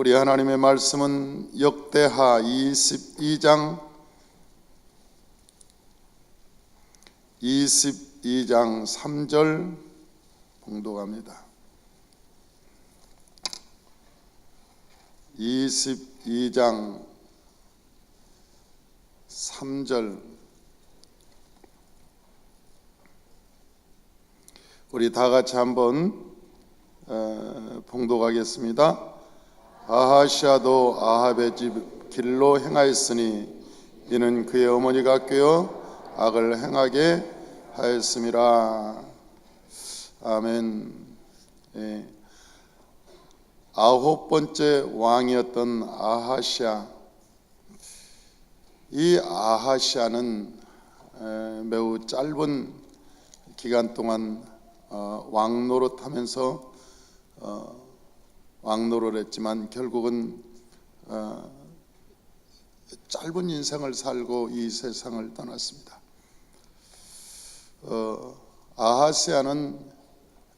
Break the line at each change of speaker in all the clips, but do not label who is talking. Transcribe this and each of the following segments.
우리 하나님의 말씀은 역대하 22장 3절 봉독합니다. 22장 3절 우리 다 같이 한번 봉독하겠습니다. 아하시아도 아합의 집 길로 행하였으니 이는 그의 어머니가 꾀어 악을 행하게 하였음이라. 아멘. 아홉 번째 왕이었던 아하시아, 이 아하시아는 매우 짧은 기간 동안 왕노릇하면서 왕노릇을 했지만 결국은 짧은 인생을 살고 이 세상을 떠났습니다. 아하시아는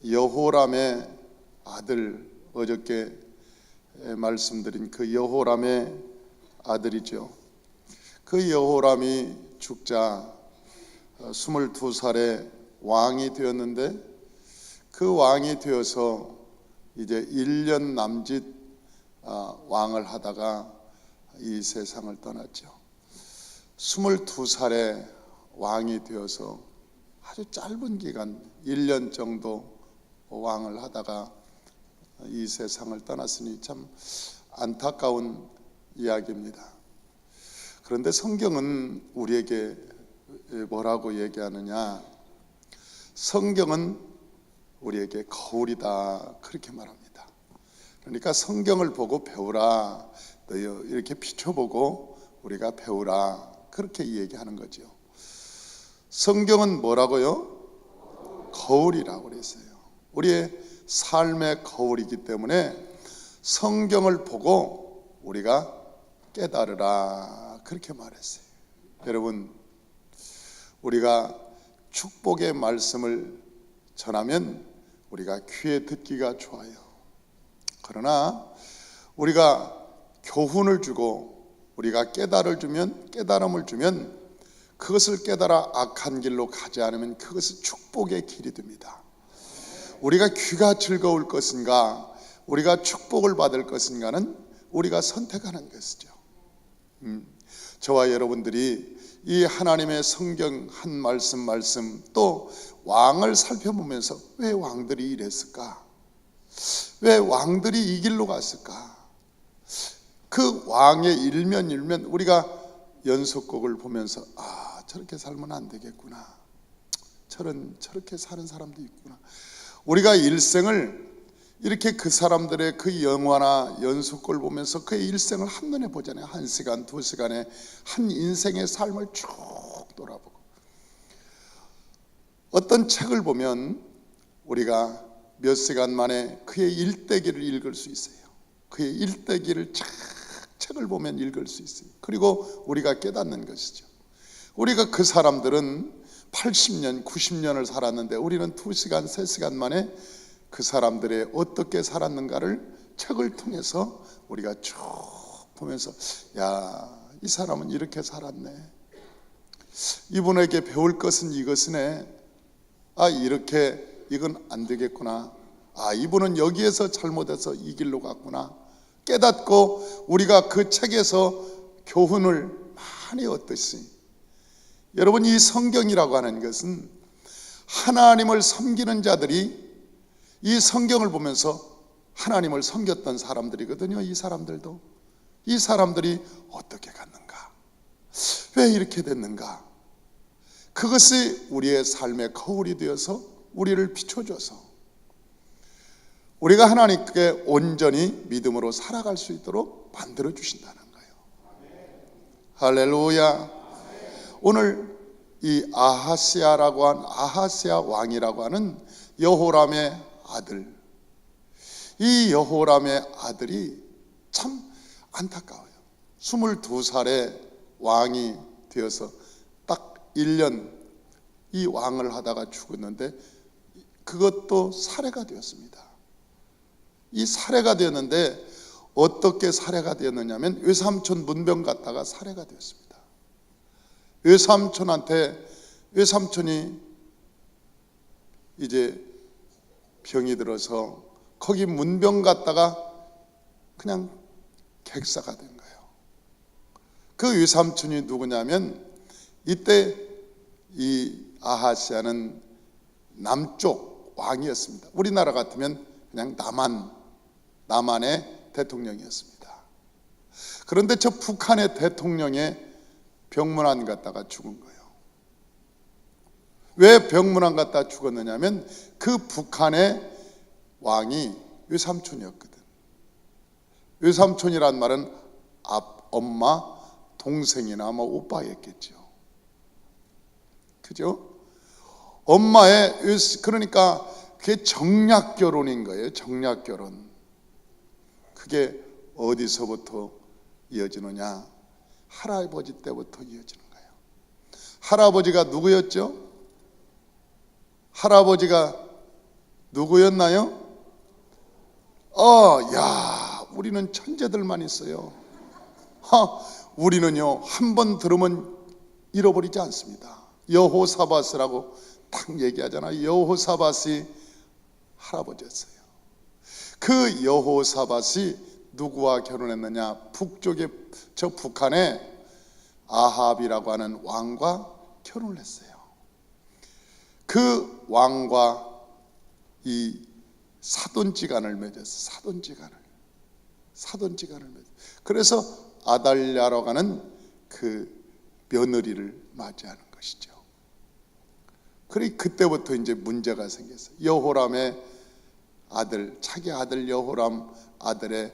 여호람의 아들, 어저께 말씀드린 그 여호람의 아들이죠. 그 여호람이 죽자 22살에 왕이 되었는데, 그 왕이 되어서 이제 1년 남짓 왕을 하다가 이 세상을 떠났죠. 22살에 왕이 되어서 아주 짧은 기간 1년 정도 왕을 하다가 이 세상을 떠났으니 참 안타까운 이야기입니다. 그런데 성경은 우리에게 뭐라고 얘기하느냐? 성경은 우리에게 거울이다, 그렇게 말합니다. 그러니까 성경을 보고 배우라, 너희 이렇게 비춰보고 우리가 배우라, 그렇게 얘기하는 거죠. 성경은 뭐라고요? 거울이라고 그랬어요. 우리의 삶의 거울이기 때문에 성경을 보고 우리가 깨달으라, 그렇게 말했어요. 여러분, 우리가 축복의 말씀을 전하면 우리가 귀에 듣기가 좋아요. 그러나 우리가 교훈을 주고 우리가 깨달음을 주면 그것을 깨달아 악한 길로 가지 않으면 그것은 축복의 길이 됩니다. 우리가 귀가 즐거울 것인가, 우리가 축복을 받을 것인가는 우리가 선택하는 것이죠. 저와 여러분들이 이 하나님의 성경 한 말씀 또 왕을 살펴보면서 왜 왕들이 이랬을까? 왜 왕들이 이 길로 갔을까? 그 왕의 일면 우리가 연속곡을 보면서 저렇게 살면 안 되겠구나, 저렇게 사는 사람도 있구나. 우리가 일생을 이렇게 그 사람들의 그 영화나 연속곡을 보면서 그의 일생을 한눈에 보잖아요. 1시간, 2시간에 한 인생의 삶을 쭉 돌아보고, 어떤 책을 보면 우리가 몇 시간 만에 그의 일대기를 읽을 수 있어요. 그의 일대기를 책을 보면 읽을 수 있어요. 그리고 우리가 깨닫는 것이죠. 우리가 그 사람들은 80년, 90년을 살았는데 우리는 2시간, 3시간 만에 그 사람들이 어떻게 살았는가를 책을 통해서 우리가 쭉 보면서, 이 사람은 이렇게 살았네, 이분에게 배울 것은 이것이네, 이건 안 되겠구나, 이분은 여기에서 잘못해서 이 길로 갔구나 깨닫고 우리가 그 책에서 교훈을 많이 얻듯이, 여러분, 이 성경이라고 하는 것은 하나님을 섬기는 자들이 이 성경을 보면서 하나님을 섬겼던 사람들이거든요. 이 사람들이 어떻게 갔는가, 왜 이렇게 됐는가, 그것이 우리의 삶의 거울이 되어서 우리를 비춰줘서 우리가 하나님께 온전히 믿음으로 살아갈 수 있도록 만들어 주신다는 거예요. 할렐루야. 오늘 이 아하시아 왕이라고 하는 여호람의 아들, 이 여호람의 아들이 참 안타까워요. 22살에 왕이 되어서 딱 1년 이 왕을 하다가 죽었는데, 그것도 살해가 되었습니다. 이 살해가 되었는데 어떻게 살해가 되었느냐면 외삼촌 문병 갔다가 살해가 되었습니다. 외삼촌이 이제 병이 들어서 거기 문병 갔다가 그냥 객사가 된 거예요. 그 외삼촌이 누구냐면 이때 이 아하시아는 남쪽 왕이었습니다. 우리나라 같으면 그냥 남한의 대통령이었습니다. 그런데 저 북한의 대통령의 병문안 갔다가 죽은 거예요. 왜 병문안 갔다 죽었느냐면 그 북한의 왕이 외삼촌이었거든. 외삼촌이란 말은 엄마, 동생이나 오빠였겠죠. 그죠? 그러니까 그게 정략 결혼인 거예요. 정략 결혼. 그게 어디서부터 이어지느냐? 할아버지 때부터 이어지는 거예요. 할아버지가 누구였죠? 할아버지가 누구였나요? 우리는 천재들만 있어요. 우리는요, 한 번 들으면 잃어버리지 않습니다. 여호사밧이라고 딱 얘기하잖아요. 여호사밧이 할아버지였어요. 그 여호사밧이 누구와 결혼했느냐? 북쪽에 저 북한에 아합이라고 하는 왕과 결혼을 했어요. 그 왕과 이 사돈지간을 맺었어요. 사돈지간을 맺었어요. 그래서 아달랴라고 하는 그 며느리를 맞이하는 것이죠. 그때부터 이제 문제가 생겼어요. 여호람의 아들, 자기 아들 여호람 아들의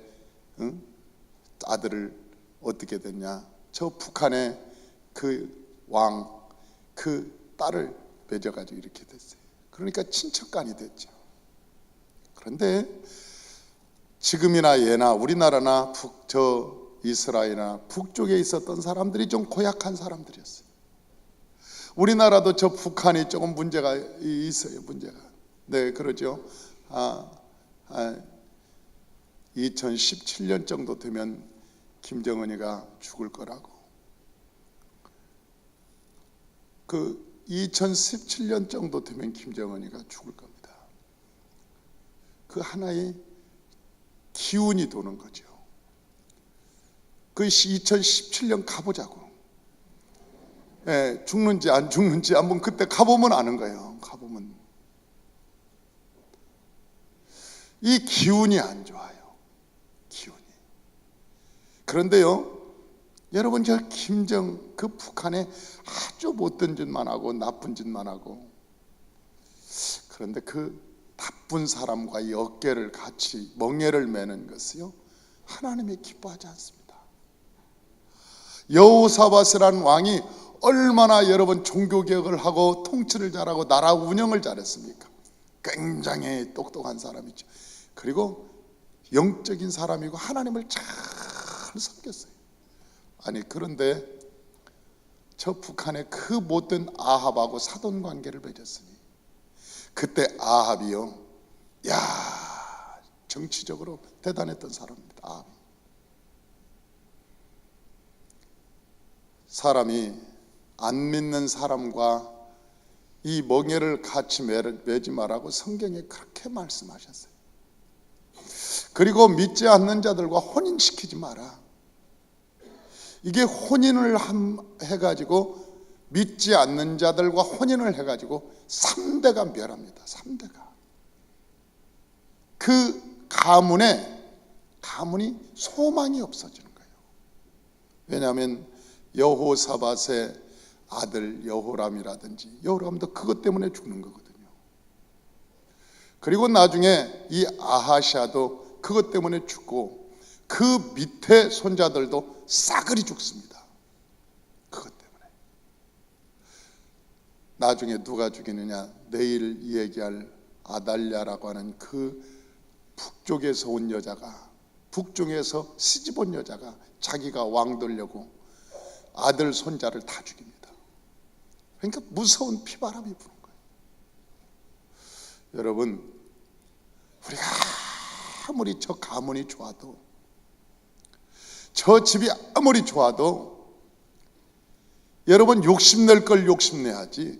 아들을 어떻게 됐냐? 저 북한의 그 왕, 그 딸을 맺어가지고 이렇게 됐어요. 그러니까 친척간이 됐죠. 그런데 지금이나 예나 우리나라나 이스라엘이나 북쪽에 있었던 사람들이 좀 고약한 사람들이었어요. 우리나라도 저 북한이 조금 문제가 있어요. 문제가. 네, 그러죠. 2017년 정도 되면 김정은이가 죽을 거라고. 그 2017년 정도 되면 김정은이가 죽을 겁니다. 그 하나의 기운이 도는 거죠. 그 2017년 가보자고. 죽는지 안 죽는지 한번 그때 가보면 아는 거예요. 가보면 이 기운이 안 좋아요. 기운이. 그런데요, 여러분, 저 그 북한에 아주 못된 짓만 하고 나쁜 짓만 하고, 그런데 그 나쁜 사람과 이 어깨를 같이 멍에를 매는 것이요, 하나님이 기뻐하지 않습니다. 여호사밧이라는 왕이 얼마나 여러분 종교개혁을 하고 통치를 잘하고 나라 운영을 잘했습니까? 굉장히 똑똑한 사람이죠. 그리고 영적인 사람이고 하나님을 잘 섬겼어요. 그런데 저 북한의 그 못된 아합하고 사돈 관계를 맺었으니 그때 아합이요, 정치적으로 대단했던 사람입니다. 아합이. 사람이 안 믿는 사람과 이 멍에를 같이 매지 말라고 성경에 그렇게 말씀하셨어요. 그리고 믿지 않는 자들과 혼인시키지 마라. 이게 혼인을 해가지고 믿지 않는 자들과 혼인을 해가지고 3대가 멸합니다. 3대가. 그 가문이 소망이 없어지는 거예요. 왜냐하면 여호사밧의 아들 여호람이라든지, 여호람도 그것 때문에 죽는 거거든요. 그리고 나중에 이 아하시아도 그것 때문에 죽고 그 밑에 손자들도 싸그리 죽습니다. 그것 때문에. 나중에 누가 죽이느냐? 내일 얘기할 아달랴라고 하는 그 북쪽에서 온 여자가, 북쪽에서 시집 온 여자가 자기가 왕 되려고 아들 손자를 다 죽입니다. 그러니까 무서운 피바람이 부는 거예요. 여러분, 우리가 아무리 저 가문이 좋아도 저 집이 아무리 좋아도 여러분 욕심낼 걸 욕심내야지.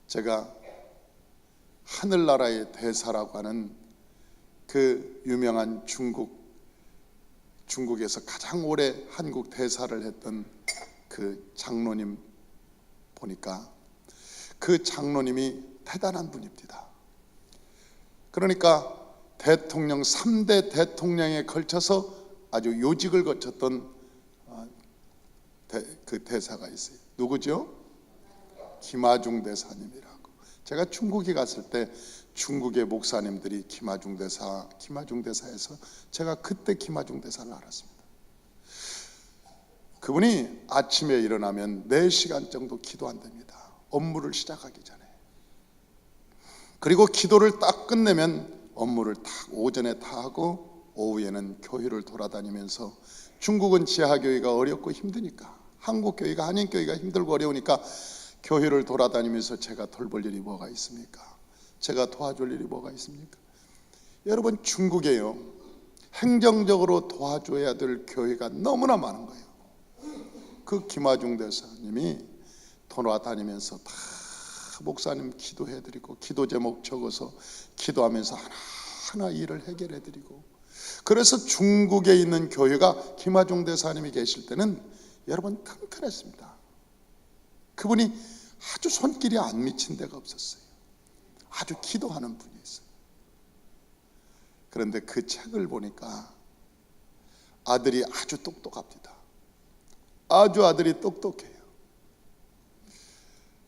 제가 하늘나라의 대사라고 하는 그 유명한 중국에서 가장 오래 한국 대사를 했던 그 장로님 보니까 그 장로님이 대단한 분입니다. 그러니까 대통령 3대 대통령에 걸쳐서 아주 요직을 거쳤던 그 대사가 있어요. 누구죠? 김아중 대사님이라고. 제가 중국에 갔을 때 중국의 목사님들이 김아중 대사에서 제가 그때 김아중 대사를 알았습니다. 그분이 아침에 일어나면 4시간 정도 기도한답니다. 업무를 시작하기 전에. 그리고 기도를 딱 끝내면 업무를 딱 오전에 다 하고 오후에는 교회를 돌아다니면서, 중국은 지하교회가 어렵고 힘드니까, 한국 교회가 한인교회가 힘들고 어려우니까 교회를 돌아다니면서 제가 돌볼 일이 뭐가 있습니까? 제가 도와줄 일이 뭐가 있습니까? 여러분, 중국에요, 행정적으로 도와줘야 될 교회가 너무나 많은 거예요. 그 김아중 대사님이 돌아다니면서 다 목사님 기도해드리고 기도 제목 적어서 기도하면서 하나하나 일을 해결해드리고, 그래서 중국에 있는 교회가 김아중 대사님이 계실 때는 여러분 튼튼했습니다. 그분이 아주 손길이 안 미친 데가 없었어요. 아주 기도하는 분이었어요. 그런데 그 책을 보니까 아들이 아주 똑똑합니다. 아주 아들이 똑똑해요.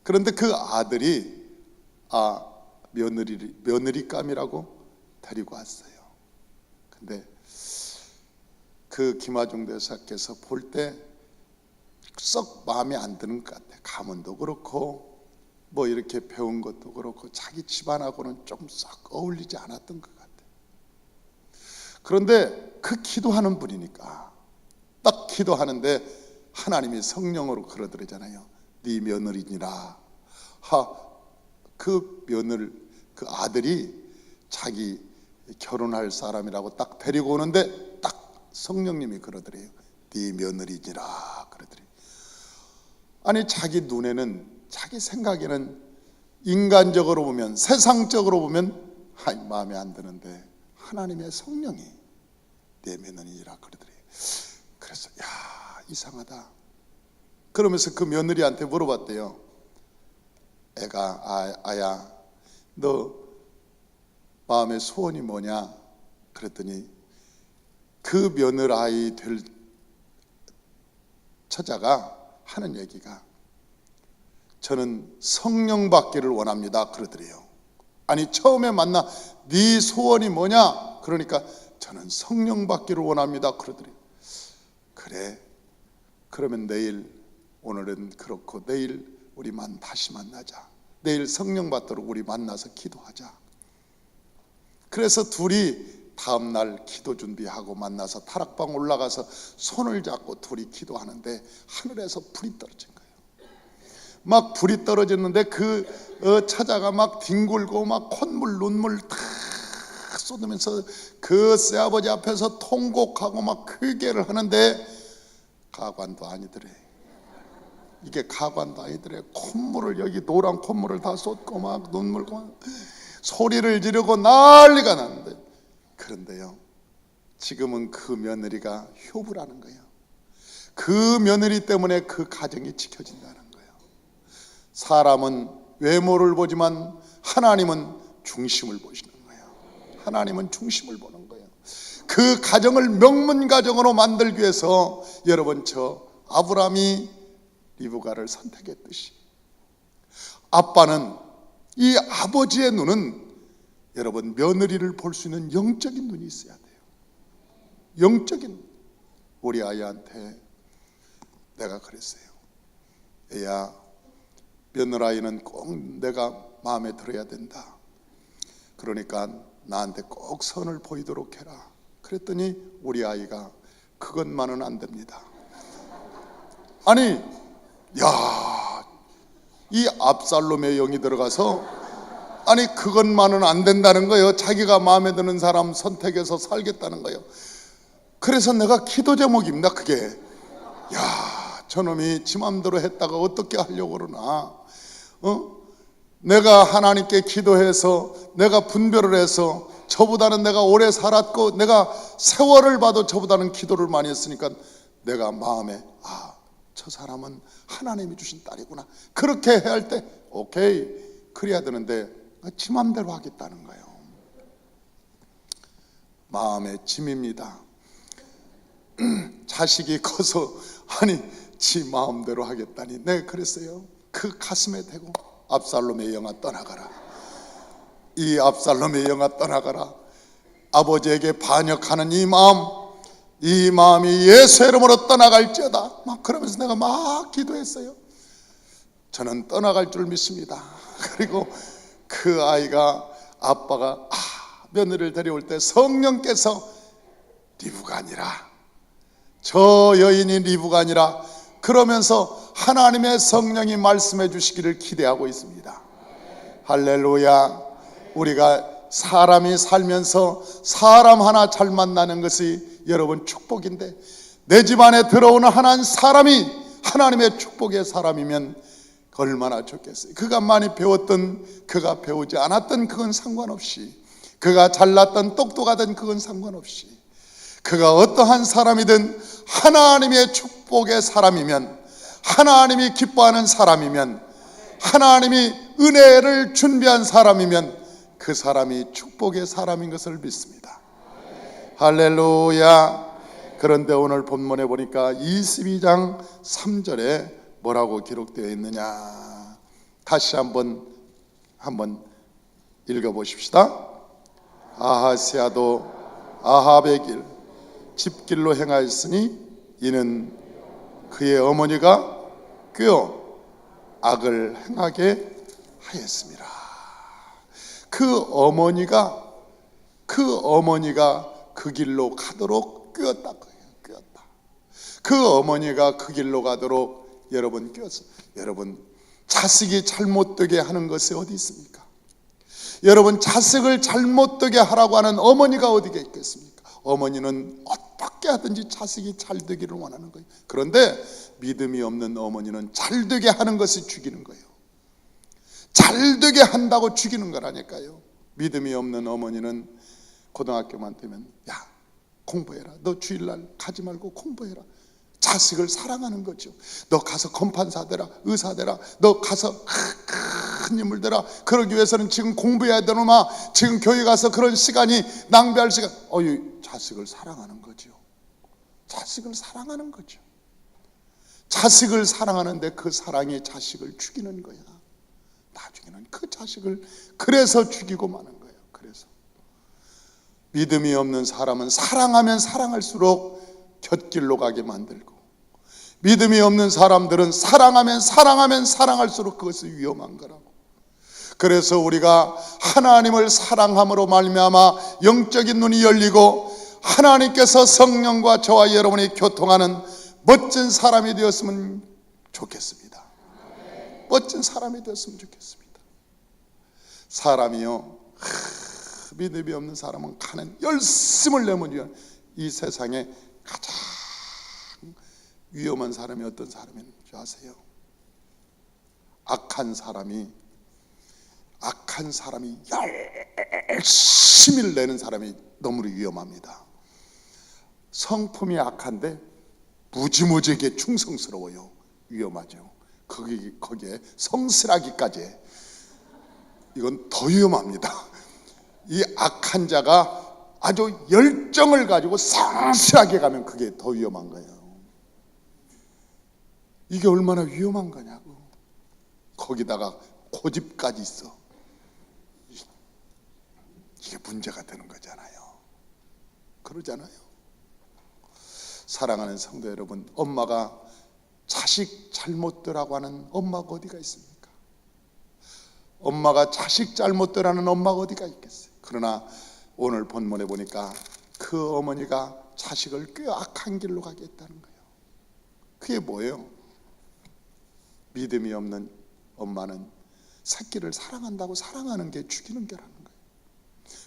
그런데 그 아들이 며느리감이라고 데리고 왔어요. 근데 그 김아중 대사께서 볼 때 썩 마음에 안 드는 것 같아요. 가문도 그렇고 뭐 이렇게 배운 것도 그렇고 자기 집안하고는 좀 썩 어울리지 않았던 것 같아요. 그런데 그 기도하는 분이니까 딱 기도하는데 하나님이 성령으로 그러더라잖아요. 네 며느리니라. 그 아들이 자기 결혼할 사람이라고 딱 데리고 오는데 딱 성령님이 그러더래요. 네 며느리니라 그러더래요. 아니, 자기 눈에는, 자기 생각에는 인간적으로 보면, 세상적으로 보면 마음에 안 드는데 하나님의 성령이 내 며느리니라 그러더래요. 그래서 이상하다. 그러면서 그 며느리한테 물어봤대요. 애가 아야, 너 마음의 소원이 뭐냐? 그랬더니 그 며느라이 될 처자가 하는 얘기가, 저는 성령 받기를 원합니다 그러더래요. 아니, 처음에 만나 네 소원이 뭐냐? 그러니까 저는 성령 받기를 원합니다 그러더래요. 그래, 그러면 오늘은 그렇고 내일 우리 다시 만나자. 내일 성령 받도록 우리 만나서 기도하자. 그래서 둘이 다음날 기도 준비하고 만나서 다락방 올라가서 손을 잡고 둘이 기도하는데 하늘에서 불이 떨어진 거예요. 막 불이 떨어졌는데 그 처자가 막 뒹굴고 막 콧물 눈물 다 쏟으면서 그 새아버지 앞에서 통곡하고 막 크게를 하는데, 가관도 아니더래. 이게 가관도 아니더래. 콧물을, 여기 노란 콧물을 다 쏟고 막 눈물 소리를 지르고 난리가 났는데, 그런데요, 지금은 그 며느리가 효부라는 거예요. 그 며느리 때문에 그 가정이 지켜진다는 거예요. 사람은 외모를 보지만 하나님은 중심을 보시는 거예요. 하나님은 중심을 보는 거예요. 그 가정을 명문 가정으로 만들기 위해서 여러분, 저 아브라함이 리브가를 선택했듯이 아빠는, 이 아버지의 눈은 여러분 며느리를 볼 수 있는 영적인 눈이 있어야 돼요. 영적인. 우리 아이한테 내가 그랬어요. 애야, 며느라이는 꼭 내가 마음에 들어야 된다. 그러니까 나한테 꼭 선을 보이도록 해라. 그랬더니 우리 아이가 그것만은 안 됩니다. 아니, 이 압살롬의 영이 들어가서, 아니, 그것만은 안 된다는 거예요. 자기가 마음에 드는 사람 선택해서 살겠다는 거예요. 그래서 내가 기도 제목입니다. 그게 야, 저놈이 지 맘대로 했다가 어떻게 하려고 그러나, 내가 하나님께 기도해서 내가 분별을 해서 저보다는 내가 오래 살았고 내가 세월을 봐도 저보다는 기도를 많이 했으니까 내가 마음에 저 사람은 하나님이 주신 딸이구나, 그렇게 해야 할 때 오케이, 그래야 되는데 지 맘대로 하겠다는 거예요. 마음의 짐입니다. 자식이 커서 지 마음대로 하겠다니. 네, 그랬어요. 그 가슴에 대고 압살롬의 영아 떠나가라, 이 압살롬의 영아 떠나가라. 아버지에게 반역하는 이 마음이 예수의 이름으로 떠나갈지어다. 막 그러면서 내가 막 기도했어요. 저는 떠나갈 줄 믿습니다. 그리고 그 아이가, 아빠가 며느리를 데려올 때 성령께서 리브가 아니라, 저 여인이 리브가 아니라, 그러면서 하나님의 성령이 말씀해 주시기를 기대하고 있습니다. 할렐루야. 우리가 사람이 살면서 사람 하나 잘 만나는 것이 여러분 축복인데, 내 집안에 들어오는 한 사람이 하나님의 축복의 사람이면 얼마나 좋겠어요. 그가 많이 배웠든 그가 배우지 않았든 그건 상관없이, 그가 잘났든 똑똑하든 그건 상관없이, 그가 어떠한 사람이든 하나님의 축복의 사람이면, 하나님이 기뻐하는 사람이면, 하나님이 은혜를 준비한 사람이면 그 사람이 축복의 사람인 것을 믿습니다. 할렐루야. 그런데 오늘 본문에 보니까 22장 3절에 뭐라고 기록되어 있느냐, 다시 한번 읽어보십시다. 아하시아도 아합의 길 집길로 행하였으니 이는 그의 어머니가 꾀어 악을 행하게 하였습니다. 그 어머니가 그 길로 가도록 꾀었다. 그 어머니가 그 길로 가도록 여러분 꾀었어. 여러분, 자식이 잘못되게 하는 것이 어디 있습니까? 여러분, 자식을 잘못되게 하라고 하는 어머니가 어디가 있겠습니까? 어머니는 어떻게 하든지 자식이 잘 되기를 원하는 거예요. 그런데 믿음이 없는 어머니는 잘 되게 하는 것이 죽이는 거예요. 잘 되게 한다고 죽이는 거라니까요. 믿음이 없는 어머니는 고등학교만 되면 야, 공부해라. 너 주일날 가지 말고 공부해라. 자식을 사랑하는 거죠. 너 가서 검판사 되라, 의사 되라, 너 가서 큰 인물 되라. 그러기 위해서는 지금 공부해야 되노마. 지금 교회 가서 그런 시간이 낭비할 시간. 자식을 사랑하는 거죠. 자식을 사랑하는 거죠. 자식을 사랑하는데 그 사랑이 자식을 죽이는 거야. 나중에는 그 자식을 그래서 죽이고 마는 거예요. 그래서 믿음이 없는 사람은 사랑하면 사랑할수록 곁길로 가게 만들고, 믿음이 없는 사람들은 사랑하면 사랑할수록 그것이 위험한 거라고. 그래서 우리가 하나님을 사랑함으로 말미암아 영적인 눈이 열리고 하나님께서 성령과 저와 여러분이 교통하는 멋진 사람이 되었으면 좋겠습니다. 멋진 사람이 되었으면 좋겠습니다. 사람이요, 믿음이 없는 사람은 가는 열심을 내면 이 세상에 가장 위험한 사람이 어떤 사람인지 아세요? 악한 사람이 열심히 내는 사람이 너무 위험합니다. 성품이 악한데 무지무지하게 충성스러워요. 위험하죠. 거기에 성실하기까지, 이건 더 위험합니다. 이 악한 자가 아주 열정을 가지고 성실하게 가면 그게 더 위험한 거예요. 이게 얼마나 위험한 거냐고. 거기다가 고집까지 있어. 이게 문제가 되는 거잖아요. 그러잖아요. 사랑하는 성도 여러분, 엄마가 자식 잘못되라고 하는 엄마가 어디가 있습니까? 엄마가 자식 잘못되라는 엄마가 어디가 있겠어요? 그러나 오늘 본문에 보니까 그 어머니가 자식을 꽤 악한 길로 가게 했다는 거예요. 그게 뭐예요? 믿음이 없는 엄마는 새끼를 사랑한다고 사랑하는 게 죽이는 게라는 거예요.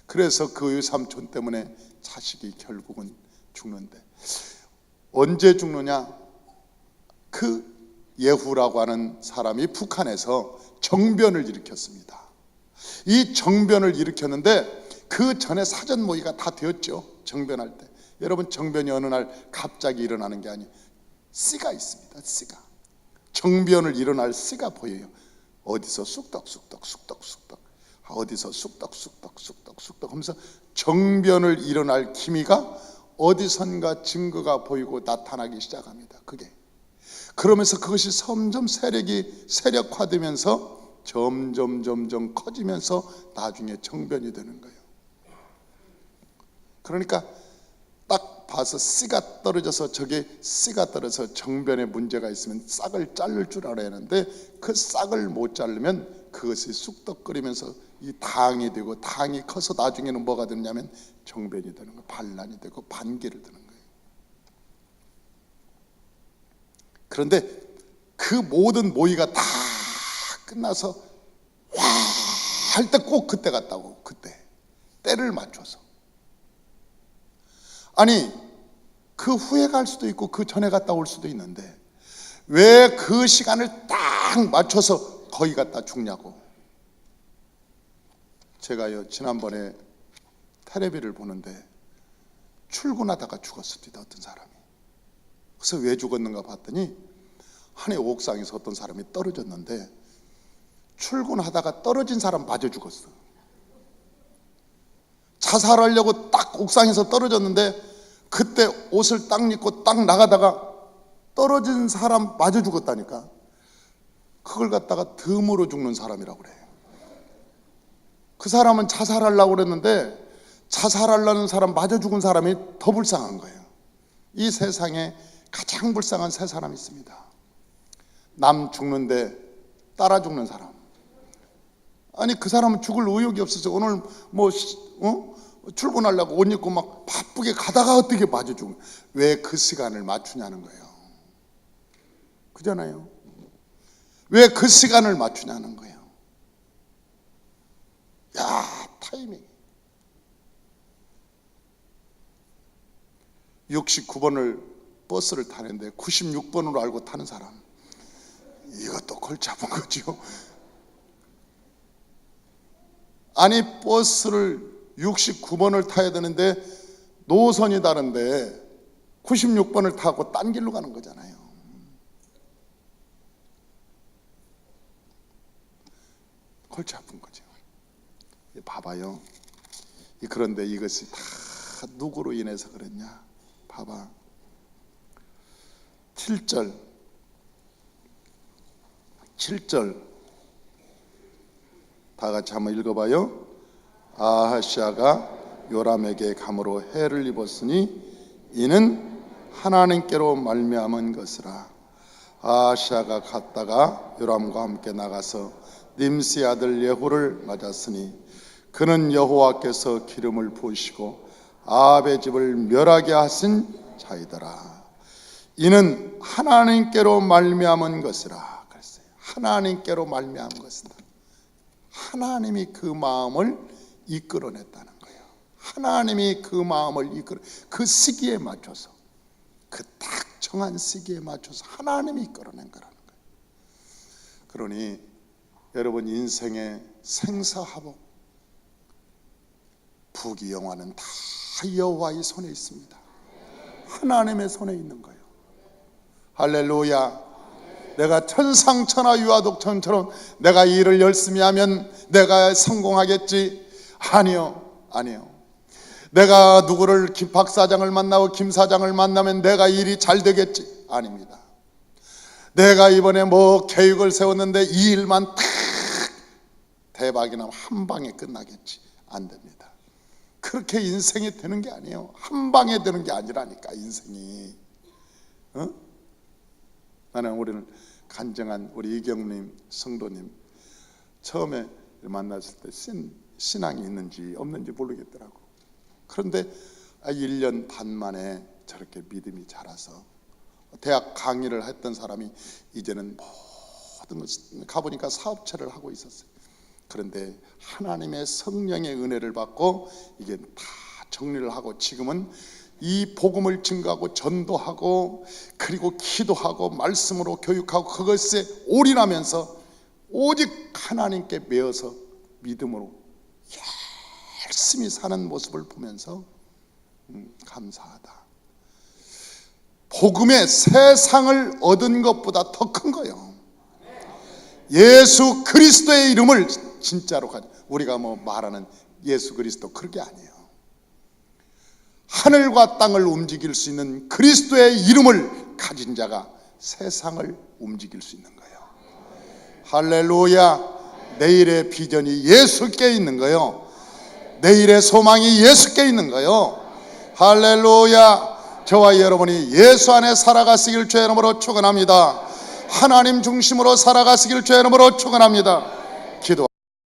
그래서 그 삼촌 때문에 자식이 결국은 죽는데 언제 죽느냐? 그 예후라고 하는 사람이 북한에서 정변을 일으켰습니다. 이 정변을 일으켰는데 그 전에 사전 모의가 다 되었죠. 정변할 때. 여러분, 정변이 어느 날 갑자기 일어나는 게 아니에요. 씨가 있습니다. 씨가. 정변을 일어날 씨가 보여요. 어디서 쑥덕쑥덕 쑥덕쑥덕, 어디서 쑥덕쑥덕 하면서 정변을 일어날 기미가 어디선가 증거가 보이고 나타나기 시작합니다. 그게. 그러면서 그것이 점점 세력화되면서 점점 커지면서 나중에 정변이 되는 거예요. 그러니까 딱 봐서 씨가 떨어져서, 저게 씨가 떨어져서 정변에 문제가 있으면 싹을 자를 줄 알아야 하는데 그 싹을 못 자르면 그것이 쑥덕거리면서 이 당이 되고, 당이 커서 나중에는 뭐가 되냐면 정변이 되는 거예요. 반란이 되고 반기를 드는 거예요. 그런데 그 모든 모의가 다 끝나서 와 할 때 꼭 그때 같다고. 그때 때를 맞춰서. 아니, 그 후에 갈 수도 있고 그 전에 갔다 올 수도 있는데 왜 그 시간을 딱 맞춰서 거기 갔다 죽냐고. 제가요, 지난번에 텔레비를 보는데 출근하다가 죽었습니다. 어떤 사람이. 그래서 왜 죽었는가 봤더니 하늘 옥상에서 어떤 사람이 떨어졌는데 출근하다가 떨어진 사람 맞아 죽었어. 자살하려고 딱 옥상에서 떨어졌는데 그때 옷을 딱 입고 딱 나가다가 떨어진 사람 맞아 죽었다니까. 그걸 갖다가 덤으로 죽는 사람이라고 그래. 그 사람은 자살하려고 그랬는데 자살하려는 사람 맞아 죽은 사람이 더 불쌍한 거예요. 이 세상에 가장 불쌍한 세 사람이 있습니다. 남 죽는데 따라 죽는 사람. 아니, 그 사람은 죽을 의욕이 없어서 오늘 출근하려고 옷 입고 막 바쁘게 가다가 어떻게 맞아 죽는. 왜 그 시간을 맞추냐는 거예요. 그잖아요. 왜 그 시간을 맞추냐는 거예요. 야, 타이밍. 69번을 버스를 타는데 96번으로 알고 타는 사람, 이것도 골치 아픈 거죠. 아니, 버스를 69번을 타야 되는데 노선이 다른데 96번을 타고 딴 길로 가는 거잖아요. 골치 아픈 거죠. 봐봐요. 그런데 이것이 다 누구로 인해서 그랬냐? 봐봐. 7절 다 같이 한번 읽어봐요. 아하시아가 요람에게 감으로 해를 입었으니 이는 하나님께로 말미암은 것이라. 아하시아가 갔다가 요람과 함께 나가서 님시 아들 예후를 맞았으니 그는 여호와께서 기름을 부으시고 아합의 집을 멸하게 하신 자이더라. 이는 하나님께로 말미암은 것이라 그랬어요. 하나님께로 말미암은 것이다. 하나님이 그 마음을 이끌어냈다는 거예요. 하나님이 그 마음을 그 시기에 맞춰서, 그 딱 정한 시기에 맞춰서 하나님이 이끌어낸 거라는 거예요. 그러니 여러분, 인생의 생사화복, 부귀영화는 다 여호와의 손에 있습니다. 하나님의 손에 있는 거예요. 할렐루야. 내가 천상천하 유아독천처럼 내가 일을 열심히 하면 내가 성공하겠지? 아니요. 내가 누구를 김 박사장을 만나고 김 사장을 만나면 내가 일이 잘 되겠지? 아닙니다. 내가 이번에 계획을 세웠는데 이 일만 탁 대박이 나면 한 방에 끝나겠지? 안 됩니다. 그렇게 인생이 되는 게 아니에요. 한 방에 되는 게 아니라니까, 인생이. 나는 우리는 간증한 우리 이경님 성도님 처음에 만났을 때 신앙이 있는지 없는지 모르겠더라고. 그런데 1년 반 만에 저렇게 믿음이 자라서 대학 강의를 했던 사람이 이제는 모든 것을 가보니까 사업체를 하고 있었어요. 그런데 하나님의 성령의 은혜를 받고 이게 다 정리를 하고 지금은 이 복음을 증거하고 전도하고 그리고 기도하고 말씀으로 교육하고 그것에 올인하면서 오직 하나님께 매어서 믿음으로 열심히 사는 모습을 보면서 감사하다. 복음의 세상을 얻은 것보다 더 큰 거예요. 예수 그리스도의 이름을 진짜로 가져. 우리가 뭐 말하는 예수 그리스도 그런 게 아니에요. 하늘과 땅을 움직일 수 있는 그리스도의 이름을 가진 자가 세상을 움직일 수 있는 거예요. 할렐루야. 내일의 비전이 예수께 있는 거예요. 내일의 소망이 예수께 있는 거예요. 할렐루야. 저와 여러분이 예수 안에 살아가시길 주의 이름으로 축원합니다. 하나님 중심으로 살아가시길 주의 이름으로 축원합니다.